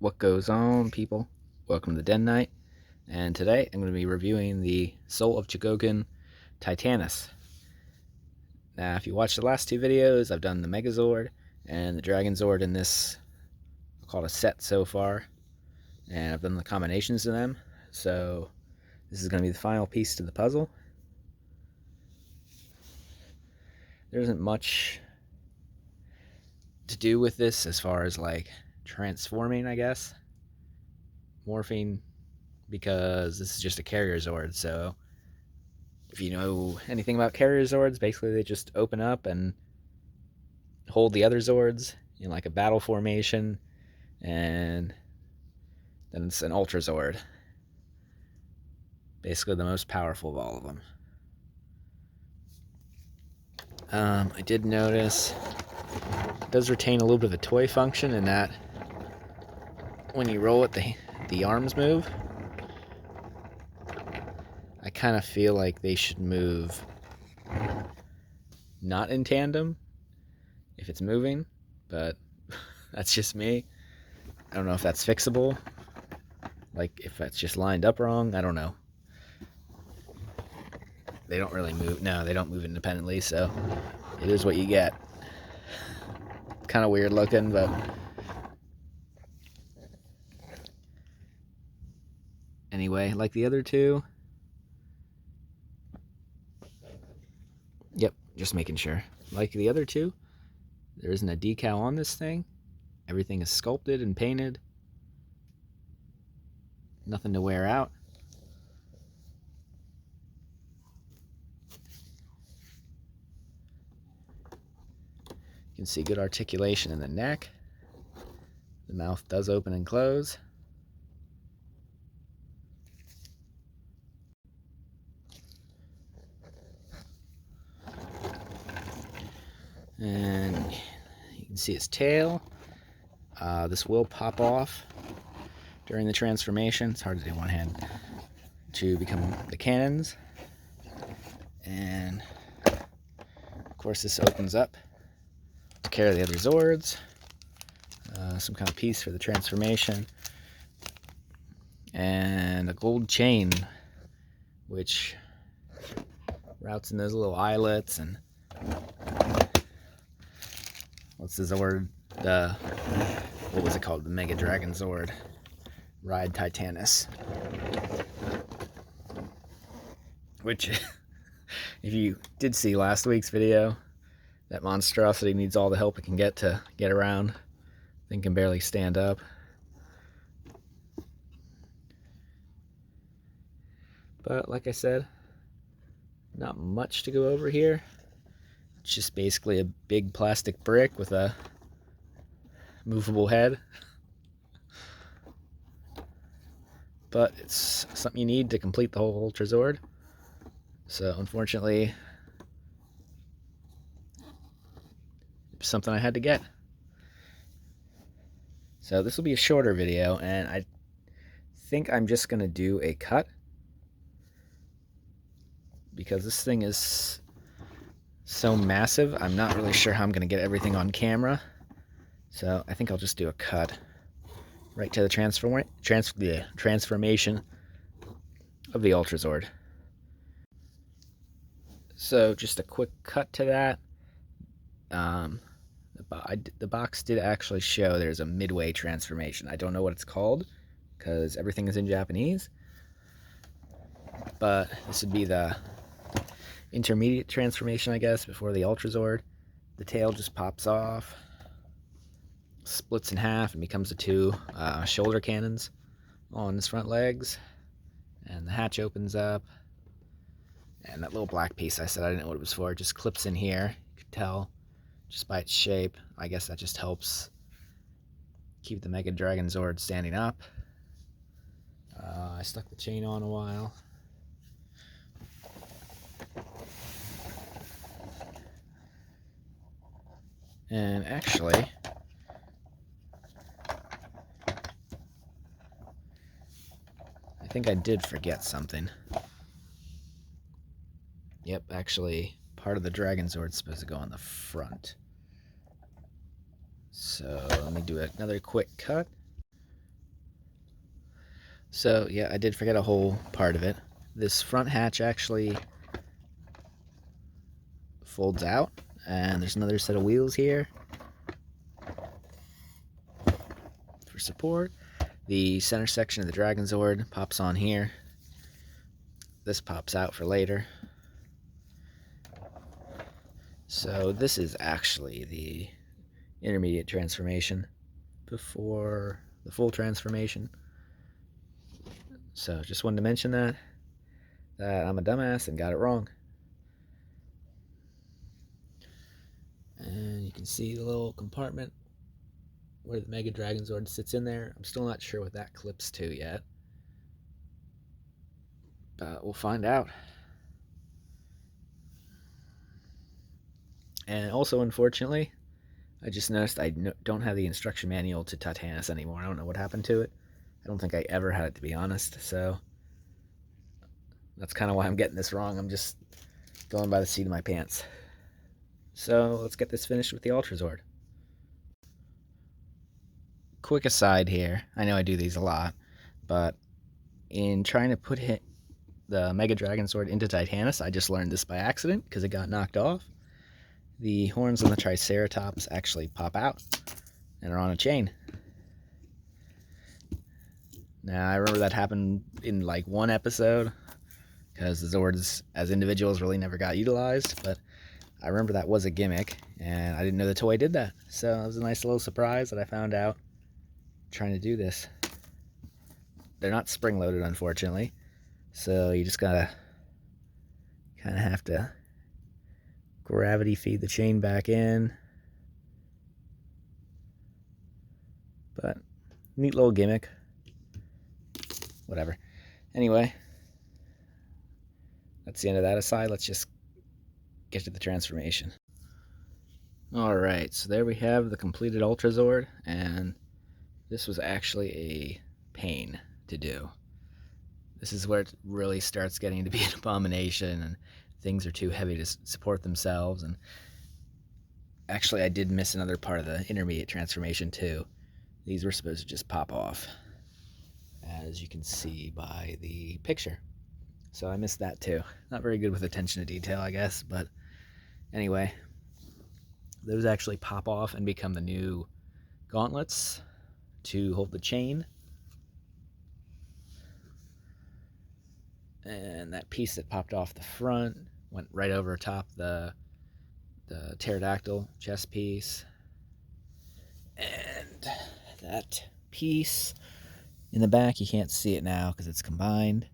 What goes on, people? Welcome to the Den Night, and today I'm going to be reviewing the Soul of Chogokin Titanus. Now, if you watched the last two videos, I've done the Megazord and the Dragonzord in this, I'll call it a set so far, and I've done the combinations of them, so this is going to be the final piece to the puzzle. There isn't much to do with this as far as like transforming, I guess. Morphing, because this is just a carrier Zord, so if you know anything about carrier Zords, basically they just open up and hold the other Zords in like a battle formation, and then it's an Ultra Zord. Basically the most powerful of all of them. I did notice it does retain a little bit of a toy function in that when you roll it, the arms move. I kind of feel like they should move not in tandem if it's moving, but that's just me. I don't know if that's fixable, like if that's just lined up wrong, I don't know. They don't really move. No, they don't move independently, so it is what you get. Kind of weird looking, but anyway, like the other two. Yep, just making sure. Like the other two, there isn't a decal on this thing. Everything is sculpted and painted. Nothing to wear out. You can see good articulation in the neck. The mouth does open and close. And you can see his tail. This will pop off during the transformation. It's hard to do one hand, to become the cannons. And of course this opens up to carry the other Zords. Some kind of piece for the transformation. And a gold chain, which routes in those little eyelets and what's the Zord? What was it called? The Mega Dragonzord ride Titanus. Which, if you did see last week's video, that monstrosity needs all the help it can get to get around. Thing can barely stand up. But like I said, not much to go over here. It's just basically a big plastic brick with a movable head. But it's something you need to complete the whole Ultra Zord. So unfortunately, it's something I had to get. So this will be a shorter video, and I think I'm just going to do a cut, because this thing is so massive, I'm not really sure how I'm going to get everything on camera. So I think I'll just do a cut right to the transformation of the Ultra Zord. So just a quick cut to that. The box did actually show there's a midway transformation. I don't know what it's called because everything is in Japanese. But this would be the intermediate transformation, I guess, before the Ultra Zord. The tail just pops off, splits in half, and becomes the two shoulder cannons on his front legs. And the hatch opens up. And that little black piece, I said I didn't know what it was for, it just clips in here. You could tell just by its shape. I guess that just helps keep the Mega Dragonzord standing up. I stuck the chain on a while. And actually, I think I did forget something. Yep, actually, part of the Dragonzord is supposed to go on the front. So let me do another quick cut. So yeah, I did forget a whole part of it. This front hatch actually folds out, and there's another set of wheels here for support. The center section of the Dragonzord pops on here. This pops out for later. So this is actually the intermediate transformation before the full transformation. So just wanted to mention that I'm a dumbass and got it wrong. And you can see the little compartment where the Mega Dragonzord sits in there. I'm still not sure what that clips to yet, but we'll find out. And also, unfortunately, I just noticed I don't have the instruction manual to Titanus anymore. I don't know what happened to it. I don't think I ever had it, to be honest, so that's kind of why I'm getting this wrong. I'm just going by the seat of my pants. So let's get this finished with the Ultrazord. Quick aside here, I know I do these a lot, but in trying to put the Mega Dragonzord into Titanus, I just learned this by accident because it got knocked off. The horns on the Triceratops actually pop out and are on a chain. Now, I remember that happened in like one episode because the Zords as individuals really never got utilized, but I remember that was a gimmick, and I didn't know the toy did that. So it was a nice little surprise that I found out trying to do this. They're not spring-loaded, unfortunately, so you just gotta kind of have to gravity feed the chain back in. But neat little gimmick. Whatever. Anyway, that's the end of that aside. Let's just get to the transformation. Alright, so there we have the completed Ultrazord, and this was actually a pain to do. This is where it really starts getting to be an abomination, and things are too heavy to support themselves. And actually, I did miss another part of the intermediate transformation too. These were supposed to just pop off, as you can see by the picture. So I missed that too. Not very good with attention to detail, I guess, but anyway, those actually pop off and become the new gauntlets to hold the chain. And that piece that popped off the front went right over top the pterodactyl chest piece. And that piece in the back, you can't see it now because it's combined,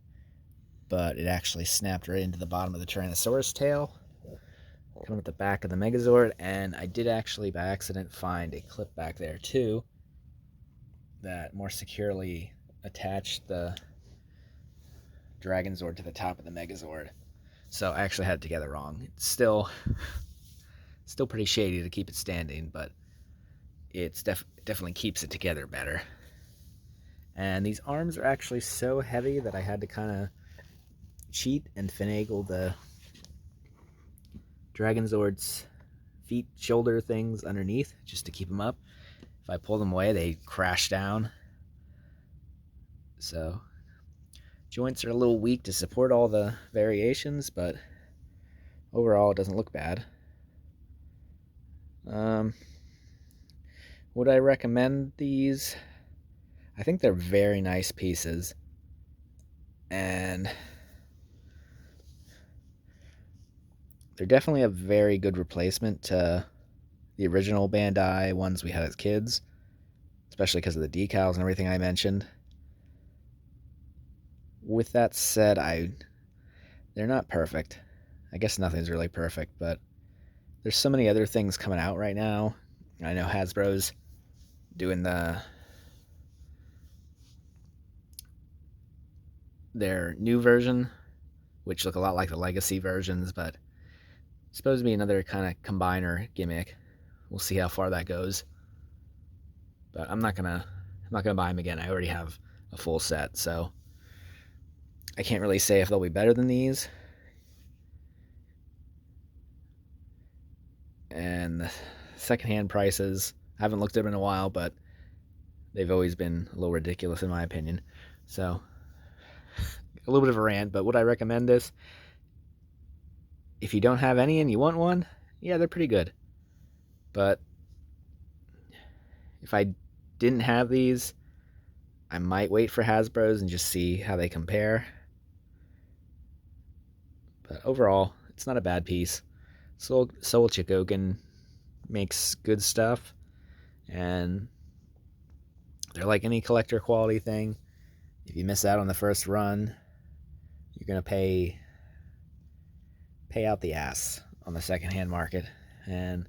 but it actually snapped right into the bottom of the Tyrannosaurus tail, coming at the back of the Megazord. And I did actually by accident find a clip back there too that more securely attached the Dragonzord to the top of the Megazord. So I actually had it together wrong. It's still pretty shady to keep it standing, but it's definitely keeps it together better. And these arms are actually so heavy that I had to kind of cheat and finagle the Dragonzord's feet, shoulder things underneath just to keep them up. If I pull them away, they crash down. So joints are a little weak to support all the variations, but overall it doesn't look bad. Would I recommend these? I think they're very nice pieces, and they're definitely a very good replacement to the original Bandai ones we had as kids, especially because of the decals and everything I mentioned. With that said, they're not perfect. I guess nothing's really perfect, but there's so many other things coming out right now. I know Hasbro's doing their new version, which look a lot like the legacy versions, but it's supposed to be another kind of combiner gimmick. We'll see how far that goes. But I'm not gonna buy them again. I already have a full set, so I can't really say if they'll be better than these. And the secondhand prices, I haven't looked at them in a while, but they've always been a little ridiculous in my opinion. So a little bit of a rant, but would I recommend this? If you don't have any and you want one, yeah, they're pretty good. But if I didn't have these, I might wait for Hasbro's and just see how they compare. But overall, it's not a bad piece. Soul Chogokin makes good stuff, and they're like any collector quality thing. If you miss out on the first run, you're gonna pay out the ass on the secondhand market. And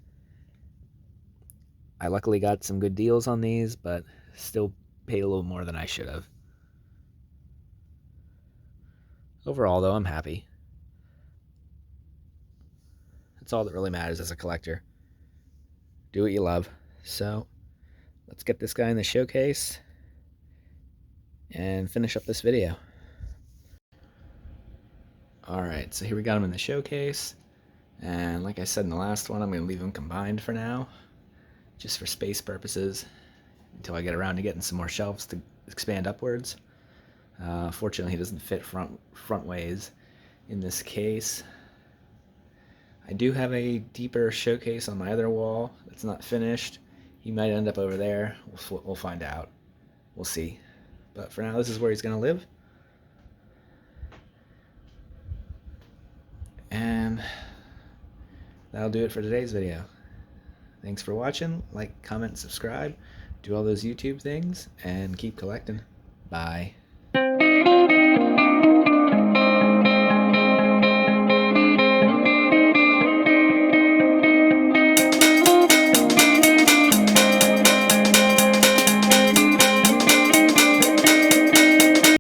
I luckily got some good deals on these, but still paid a little more than I should have. Overall, though, I'm happy. That's all that really matters as a collector. Do what you love. So let's get this guy in the showcase and finish up this video. Alright, so here we got him in the showcase. And like I said in the last one, I'm going to leave them combined for now, just for space purposes, until I get around to getting some more shelves to expand upwards. Fortunately, he doesn't fit front ways in this case. I do have a deeper showcase on my other wall that's not finished. He might end up over there. We'll find out. We'll see. But for now, this is where he's going to live. And that'll do it for today's video. Thanks for watching. Like, comment, subscribe. Do all those YouTube things. And keep collecting. Bye.